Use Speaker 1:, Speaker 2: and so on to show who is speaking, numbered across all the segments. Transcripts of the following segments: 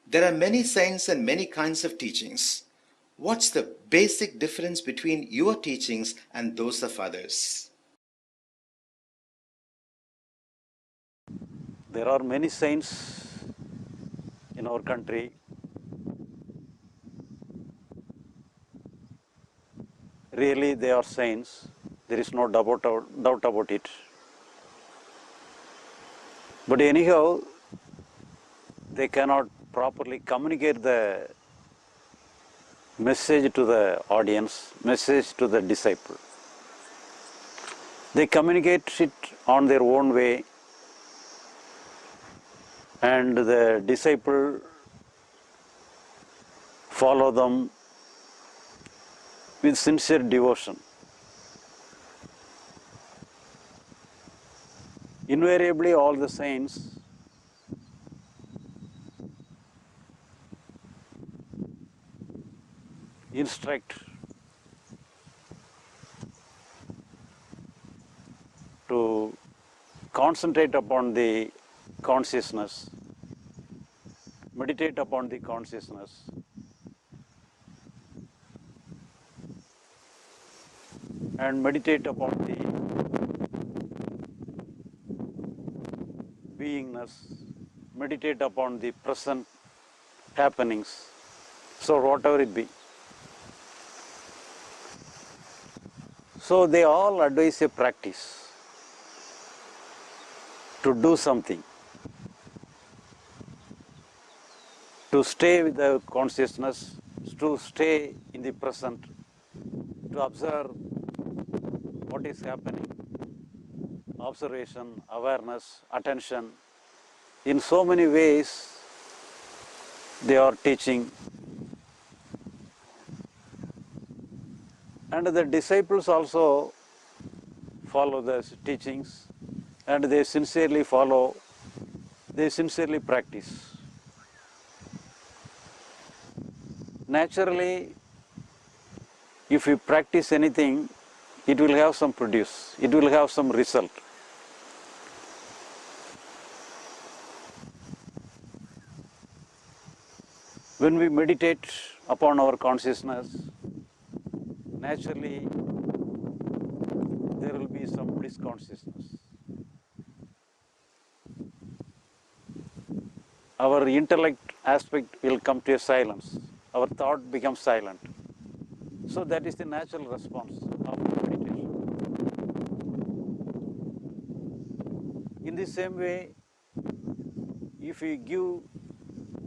Speaker 1: There are many saints and many kinds of teachings. What's the basic difference between your teachings and those of others?
Speaker 2: There are many saints in our country. Really, they are saints. There is no doubt about it. But anyhow, they cannot properly communicate the message to the audience, message to the disciple. They communicate it on their own way, and the disciple follow them with sincere devotion. Invariably, all the saints instruct to concentrate upon the consciousness, meditate upon the consciousness, and meditate upon the beingness, meditate upon the present happenings, so whatever it be. So they all advise a practice to do something, to stay with the consciousness, to stay in the present, to observe what is happening, observation, awareness, attention. In so many ways, they are teaching. And the disciples also follow the teachings, and they sincerely follow, they sincerely practice. Naturally, if you practice anything, it will have some produce, it will have some result. When we meditate upon our consciousness, naturally there will be some bliss consciousness. Our intellect aspect will come to a silence. Our thought becomes silent. So that is the natural response of meditation. In the same way, if we give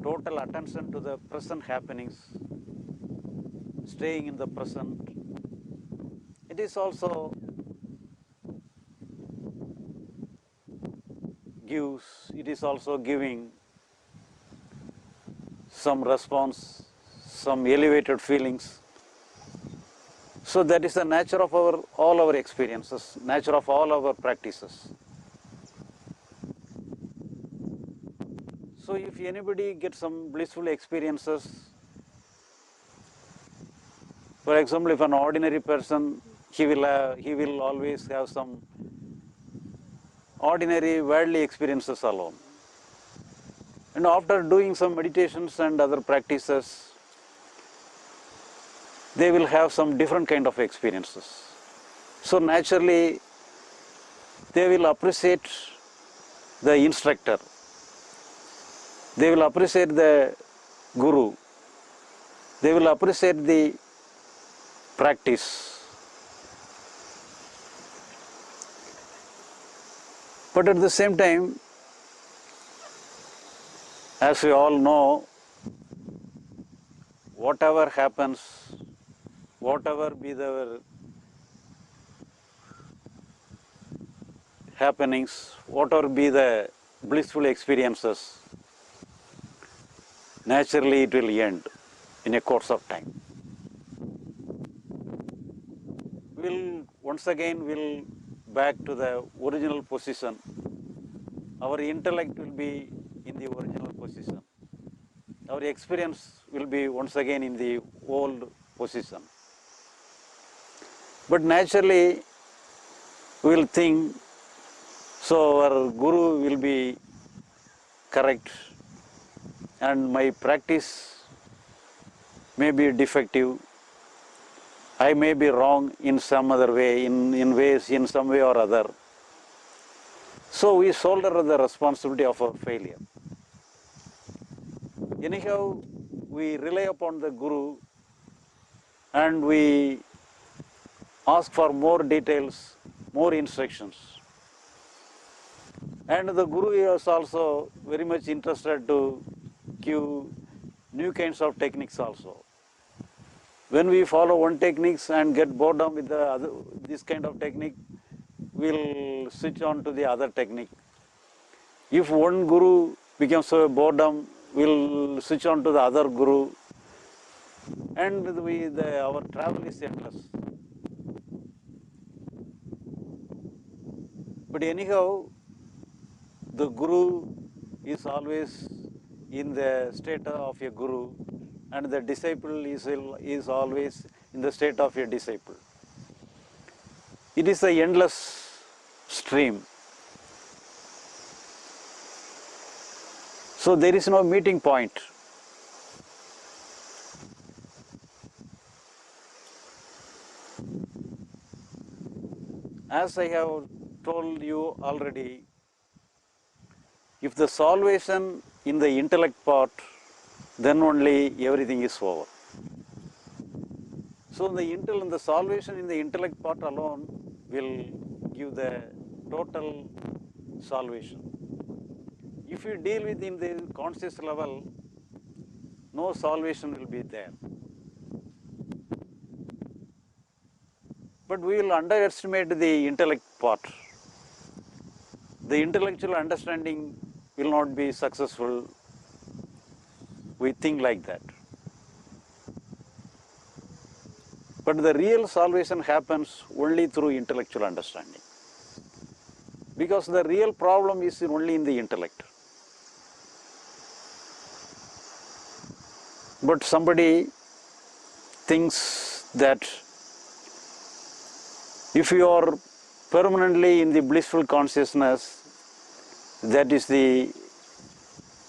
Speaker 2: total attention to the present happenings, staying in the present, it is also giving some response, some elevated feelings. So that is the nature of all our experiences, nature of all our practices. So if anybody gets some blissful experiences, for example, if an ordinary person, he will always have some ordinary worldly experiences alone. And after doing some meditations and other practices, they will have some different kind of experiences. So naturally, they will appreciate the instructor. They will appreciate the guru. They will appreciate the practice. But at the same time, as we all know, whatever happens, whatever be the happenings, whatever be the blissful experiences, naturally it will end in a course of time. Once again will back to the original position. Our intellect will be in the original position. Our experience will be once again in the old position. But naturally, we will think, so our guru will be correct, and my practice may be defective. I may be wrong in some other way, in some way or other. So we shoulder the responsibility of our failure. Anyhow, we rely upon the Guru and we ask for more details, more instructions. And the Guru is also very much interested to give new kinds of techniques also. When we follow one techniques and get boredom with this kind of technique, we'll switch on to the other technique. If one Guru becomes so boredom, we'll switch on to the other Guru. And our travel is endless. But anyhow, the Guru is always in the state of a Guru, and the disciple is always in the state of a disciple. It is an endless stream. So there is no meeting point. As I have told you already, if the salvation in the intellect part, then only everything is over. So the salvation in the intellect part alone will give the total salvation. If you deal with in the conscious level, no salvation will be there. But we will underestimate the intellect part. The intellectual understanding will not be successful. We think like that. But the real salvation happens only through intellectual understanding. Because the real problem is only in the intellect. But somebody thinks that if you are permanently in the blissful consciousness, that is the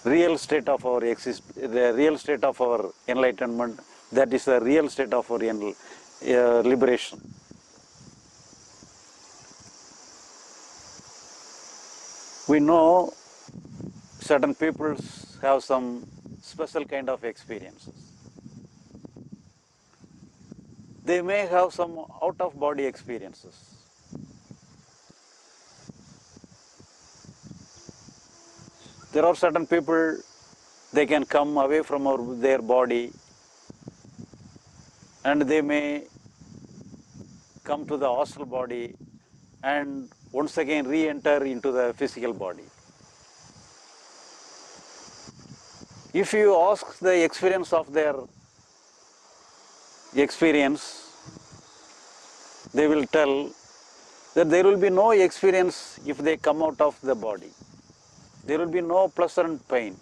Speaker 2: real state of our the real state of our enlightenment, that is the real state of our liberation. We know certain people have some special kind of experiences. They may have some out-of-body experiences. There are certain people, they can come away from their body and they may come to the astral body and once again re-enter into the physical body. If you ask the experience of their experience, they will tell that there will be no experience if they come out of the body. There will be no pleasure and pain.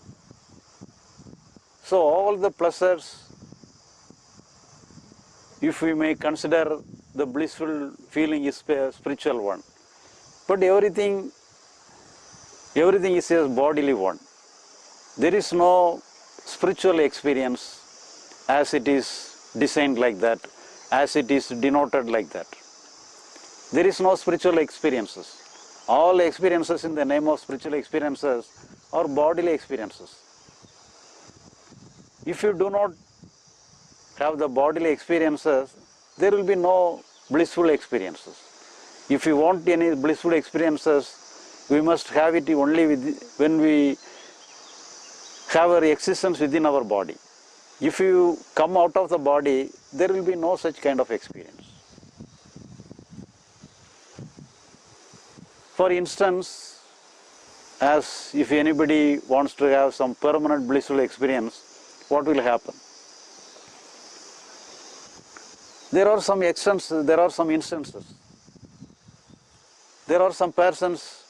Speaker 2: So all the pleasures, if we may consider the blissful feeling is a spiritual one. But everything is a bodily one. There is no spiritual experience as it is designed like that, as it is denoted like that. There is no spiritual experiences. All experiences in the name of spiritual experiences are bodily experiences. If you do not have the bodily experiences, there will be no blissful experiences. If you want any blissful experiences, we must have it only when we have our existence within our body. If you come out of the body, there will be no such kind of experience. For instance, as if anybody wants to have some permanent blissful experience, what will happen? There are some instances. There are some persons,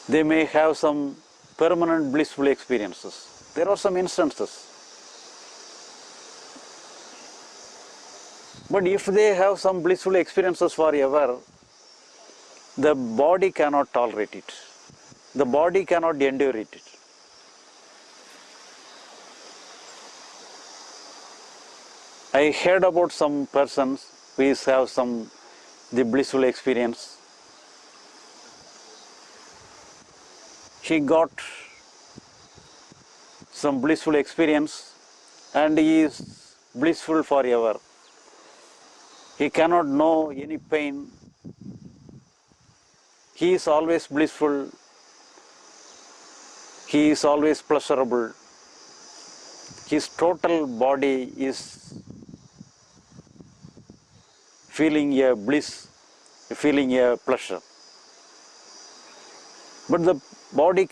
Speaker 2: they may have some permanent blissful experiences. There are some instances. But if they have some blissful experiences forever, the body cannot tolerate it. The body cannot endure it. I heard about some persons who have some the blissful experience. He got some blissful experience and he is blissful forever. He cannot know any pain. He is always blissful. He is always pleasurable. His total body is feeling a bliss, feeling a pleasure. But the body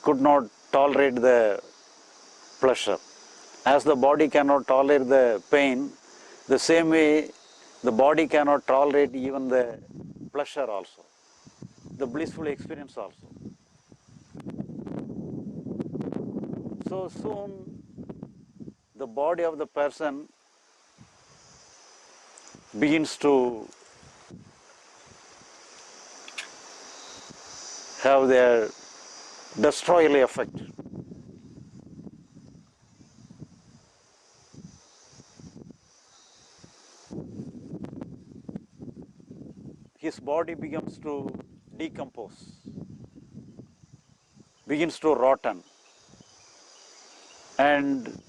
Speaker 2: could not tolerate the pleasure. As the body cannot tolerate the pain, the same way the body cannot tolerate even the pleasure also, the blissful experience also. So soon the body of the person begins to have their destroying effect. His body begins to decompose, begins to rotten, and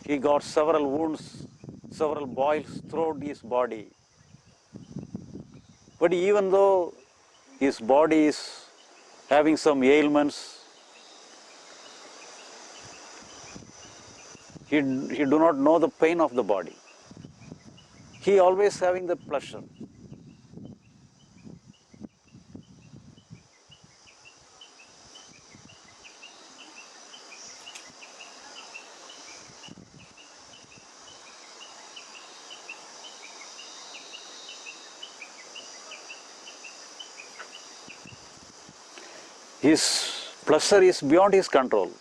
Speaker 2: he got several wounds, several boils throughout his body. But even though his body is having some ailments, he do not know the pain of the body. He always having the pleasure. His pleasure is beyond his control.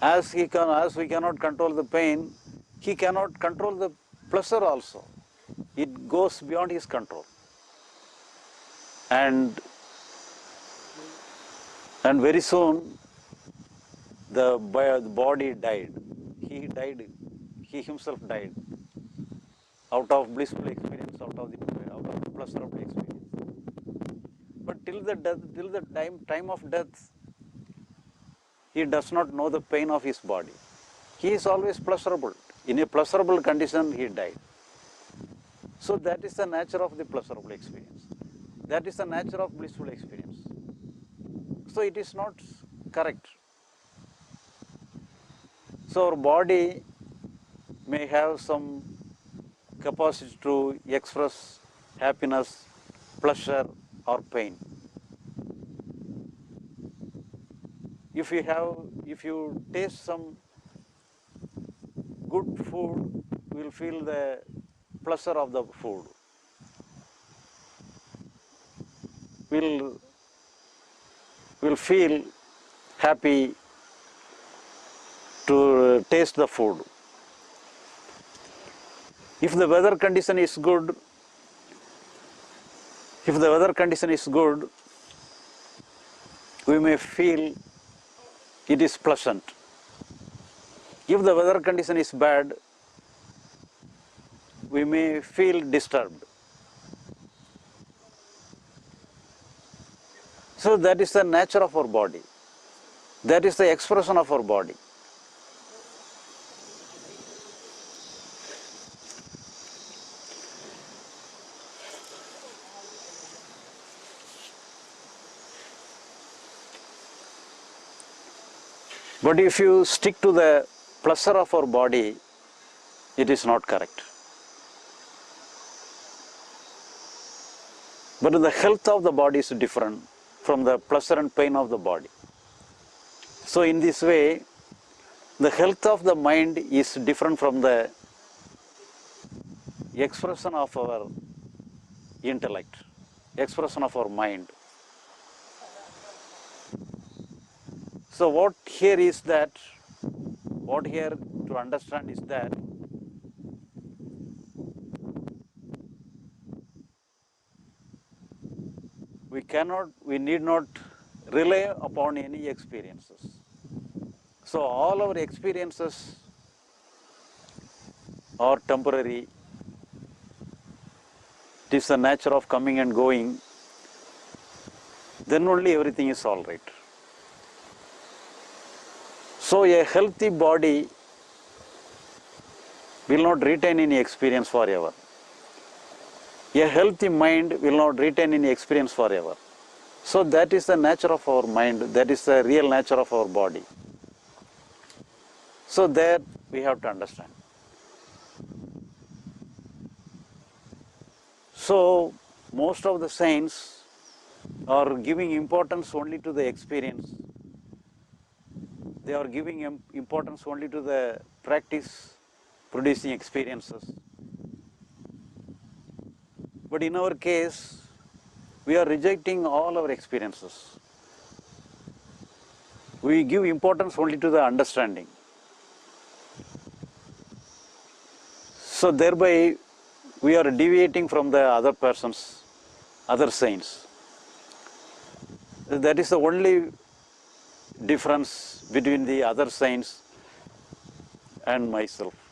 Speaker 2: As we cannot control the pain, he cannot control the pleasure also. It goes beyond his control. And very soon the body died. He died. He himself died out of blissful experience, out of the pleasurable experience. But till the time of death, he does not know the pain of his body. He is always pleasurable. In a pleasurable condition, he died. So that is the nature of the pleasurable experience. That is the nature of blissful experience. So it is not correct. So our body may have some capacity to express happiness, pleasure, or pain. If you taste some good food, you will feel the pleasure of the food. Will feel happy to taste the food. If the weather condition is good, we may feel it is pleasant. If the weather condition is bad, we may feel disturbed. So that is the nature of our body. That is the expression of our body. But if you stick to the pleasure of our body, it is not correct. But the health of the body is different from the pleasure and pain of the body. So in this way, the health of the mind is different from the expression of our intellect, expression of our mind. So what here to understand is that we need not rely upon any experiences. So all our experiences or temporary, it is the nature of coming and going, then only everything is all right. So a healthy body will not retain any experience forever. A healthy mind will not retain any experience forever. So that is the nature of our mind, that is the real nature of our body. So there we have to understand. So most of the saints are giving importance only to the experience. They are giving importance only to the practice producing experiences. But in our case, we are rejecting all our experiences. We give importance only to the understanding. So thereby, we are deviating from the other persons, other saints. That is the only difference between the other saints and myself.